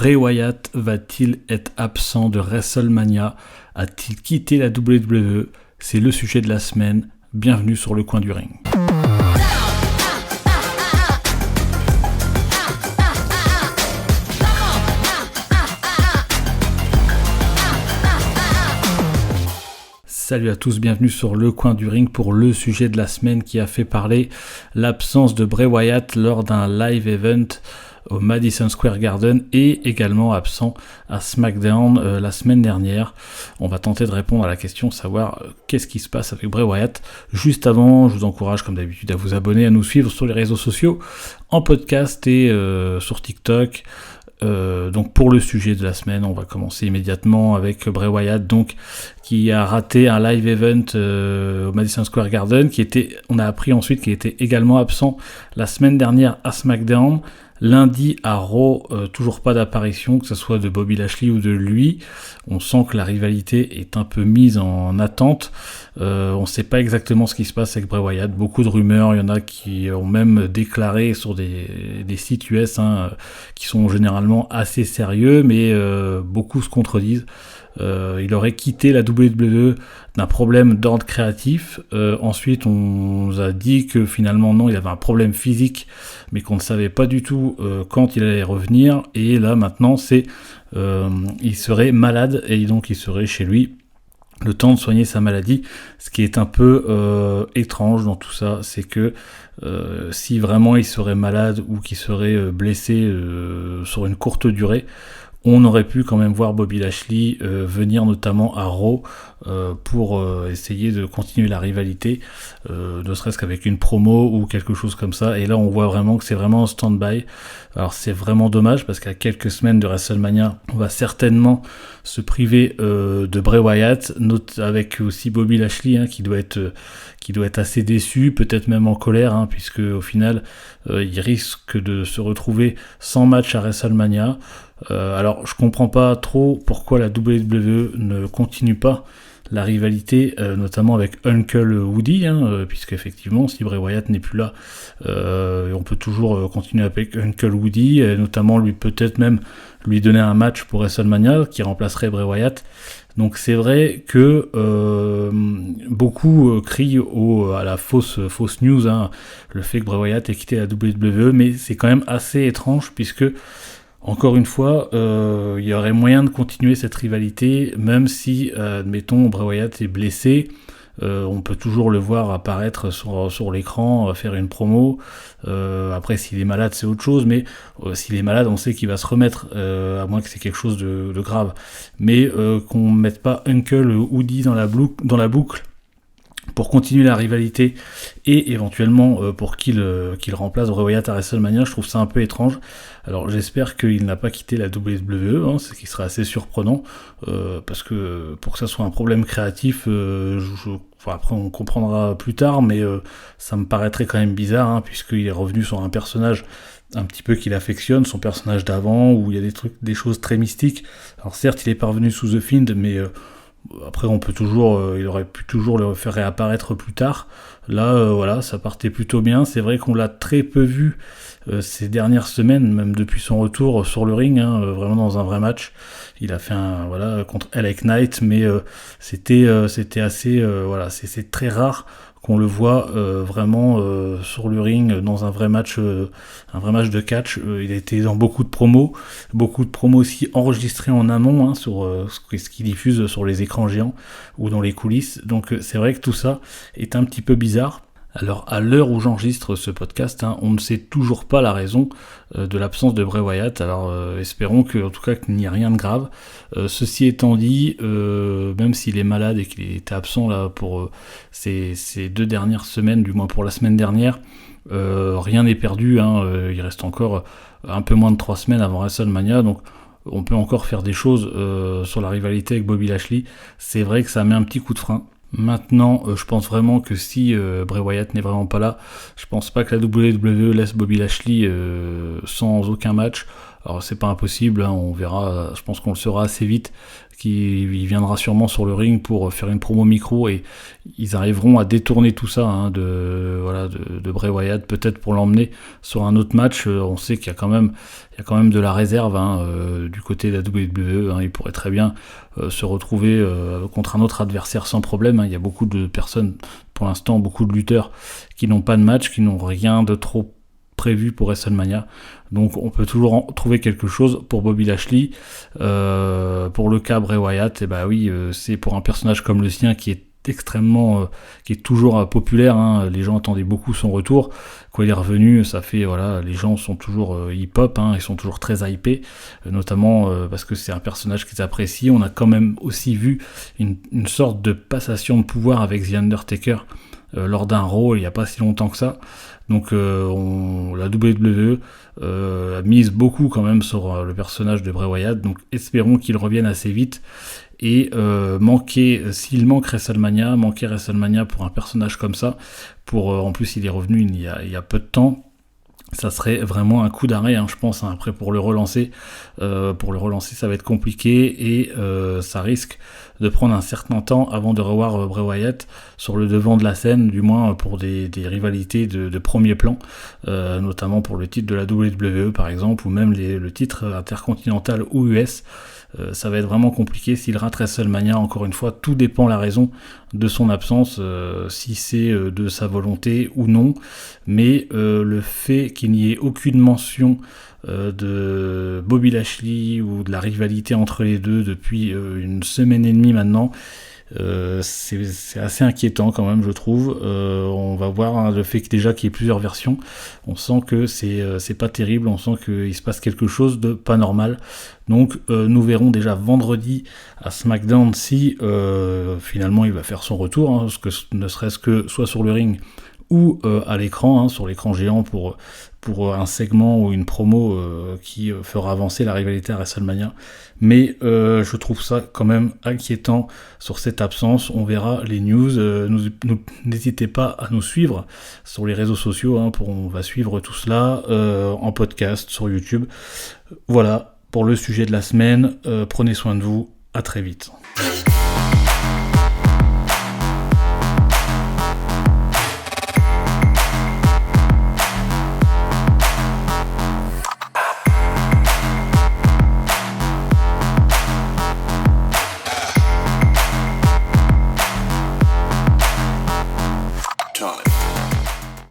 Bray Wyatt va-t-il être absent de WrestleMania? A-t-il quitté la WWE? C'est le sujet de la semaine. Bienvenue sur le coin du ring. Salut à tous, bienvenue sur le coin du ring pour le sujet de la semaine qui a fait parler l'absence de Bray Wyatt lors d'un live event au Madison Square Garden et également absent à SmackDown la semaine dernière. On va tenter de répondre à la question, savoir qu'est-ce qui se passe avec Bray Wyatt. Juste avant, je vous encourage comme d'habitude à vous abonner, à nous suivre sur les réseaux sociaux, en podcast et sur TikTok. Donc pour le sujet de la semaine, on va commencer immédiatement avec Bray Wyatt, donc qui a raté un live event au Madison Square Garden, on a appris ensuite qu'il était également absent la semaine dernière à SmackDown. Lundi à Raw, toujours pas d'apparition, que ce soit de Bobby Lashley ou de lui. On sent que la rivalité est un peu mise en attente. On ne sait pas exactement ce qui se passe avec Bray Wyatt. Beaucoup de rumeurs, il y en a qui ont même déclaré sur des sites US qui sont généralement assez sérieux, mais beaucoup se contredisent. Il aurait quitté la WWE d'un problème d'ordre créatif. Ensuite, on nous a dit que finalement non, il avait un problème physique, mais qu'on ne savait pas du tout quand il allait revenir. Et là, maintenant, il serait malade et donc il serait chez lui le temps de soigner sa maladie. Ce qui est un peu étrange dans tout ça, c'est que si vraiment il serait malade ou qu'il serait blessé sur une courte durée, on aurait pu quand même voir Bobby Lashley venir notamment à Raw pour essayer de continuer la rivalité, ne serait-ce qu'avec une promo ou quelque chose comme ça. Et là, on voit vraiment que c'est vraiment en stand-by. Alors c'est vraiment dommage parce qu'à quelques semaines de WrestleMania, on va certainement se priver de Bray Wyatt, avec aussi Bobby Lashley qui doit être assez déçu, peut-être même en colère, puisque au final, il risque de se retrouver sans match à WrestleMania. Alors je comprends pas trop pourquoi la WWE ne continue pas la rivalité, notamment avec Uncle Woody, puisque effectivement si Bray Wyatt n'est plus là, on peut toujours continuer avec Uncle Woody, notamment peut-être même lui donner un match pour WrestleMania qui remplacerait Bray Wyatt. Donc c'est vrai que beaucoup crient à la fausse news, le fait que Bray Wyatt ait quitté la WWE, mais c'est quand même assez étrange puisque encore une fois, il y aurait moyen de continuer cette rivalité, même si, admettons, Bray Wyatt est blessé, on peut toujours le voir apparaître sur l'écran, faire une promo. Après, s'il est malade, c'est autre chose, mais s'il est malade, on sait qu'il va se remettre, à moins que c'est quelque chose de grave. Mais qu'on ne mette pas Uncle Woody dans la boucle, pour continuer la rivalité et éventuellement pour qu'il remplace Bray Wyatt à WrestleMania, je trouve ça un peu étrange. Alors j'espère qu'il n'a pas quitté la WWE, ce qui serait assez surprenant, parce que pour que ça soit un problème créatif, après on comprendra plus tard, mais ça me paraîtrait quand même bizarre, puisqu'il est revenu sur un personnage un petit peu qu'il affectionne, son personnage d'avant, où il y a des choses très mystiques. Alors certes, il est parvenu sous The Fiend, mais après il aurait pu toujours le faire réapparaître plus tard. Là, ça partait plutôt bien. C'est vrai qu'on l'a très peu vu ces dernières semaines, même depuis son retour sur le ring, vraiment dans un vrai match. Il a fait contre LA Knight, mais c'était assez, c'est très rare qu'on le voit vraiment sur le ring dans un vrai match de catch. Il a été dans beaucoup de promos aussi enregistrées en amont, sur ce qu'il diffuse sur les écrans géants ou dans les coulisses. Donc c'est vrai que tout ça est un petit peu bizarre. Alors à l'heure où j'enregistre ce podcast, on ne sait toujours pas la raison de l'absence de Bray Wyatt. Alors espérons en tout cas qu'il n'y a rien de grave. Ceci étant dit, même s'il est malade et qu'il était absent là pour ces 2 dernières semaines, du moins pour la semaine dernière, rien n'est perdu. Il reste encore un peu moins de 3 semaines avant WrestleMania, donc on peut encore faire des choses sur la rivalité avec Bobby Lashley. C'est vrai que ça met un petit coup de frein. Maintenant, je pense vraiment que si Bray Wyatt n'est vraiment pas là, je pense pas que la WWE laisse Bobby Lashley sans aucun match. Alors c'est pas impossible, hein, on verra, je pense qu'on le saura assez vite, qu'il viendra sûrement sur le ring pour faire une promo micro et ils arriveront à détourner tout ça de Bray Wyatt, peut-être pour l'emmener sur un autre match. On sait qu'il y a quand même de la réserve du côté de la WWE, il pourrait très bien se retrouver contre un autre adversaire sans problème. Il y a beaucoup de personnes, pour l'instant, beaucoup de lutteurs qui n'ont pas de match, qui n'ont rien de trop prévu pour WrestleMania, donc on peut toujours trouver quelque chose pour Bobby Lashley. Pour le cas Bray Wyatt, c'est pour un personnage comme le sien qui est extrêmement qui est toujours populaire, les gens attendaient beaucoup son retour. Quand il est revenu, ça fait les gens sont toujours hip-hop, ils sont toujours très hypés, notamment parce que c'est un personnage qu'ils apprécient. On a quand même aussi vu une sorte de passation de pouvoir avec The Undertaker lors d'un Raw il n'y a pas si longtemps que ça. Donc la WWE a mise beaucoup quand même sur le personnage de Bray Wyatt, donc espérons qu'il revienne assez vite. Et s'il manque WrestleMania pour un personnage comme ça, en plus il est revenu il y a peu de temps, ça serait vraiment un coup d'arrêt, je pense. Après, pour le relancer, ça va être compliqué et ça risque de prendre un certain temps avant de revoir Bray Wyatt sur le devant de la scène, du moins pour des rivalités de premier plan, notamment pour le titre de la WWE par exemple, ou même le titre intercontinental ou US. Ça va être vraiment compliqué s'il rate WrestleMania. Encore une fois, tout dépend la raison de son absence, si c'est de sa volonté ou non, mais le fait qu'il n'y ait aucune mention de Bobby Lashley ou de la rivalité entre les deux depuis une semaine et demie maintenant, c'est assez inquiétant quand même, je trouve. On va voir le fait qu'il y ait plusieurs versions, on sent que c'est pas terrible, on sent qu'il se passe quelque chose de pas normal. Donc nous verrons déjà vendredi à SmackDown si finalement il va faire son retour, parce que ne serait-ce que soit sur le ring ou à l'écran, sur l'écran géant pour un segment ou une promo qui fera avancer la rivalité à WrestleMania. Mais je trouve ça quand même inquiétant sur cette absence. On verra les news. N'hésitez pas à nous suivre sur les réseaux sociaux. On va suivre tout cela en podcast sur YouTube. Voilà pour le sujet de la semaine. Prenez soin de vous. À très vite.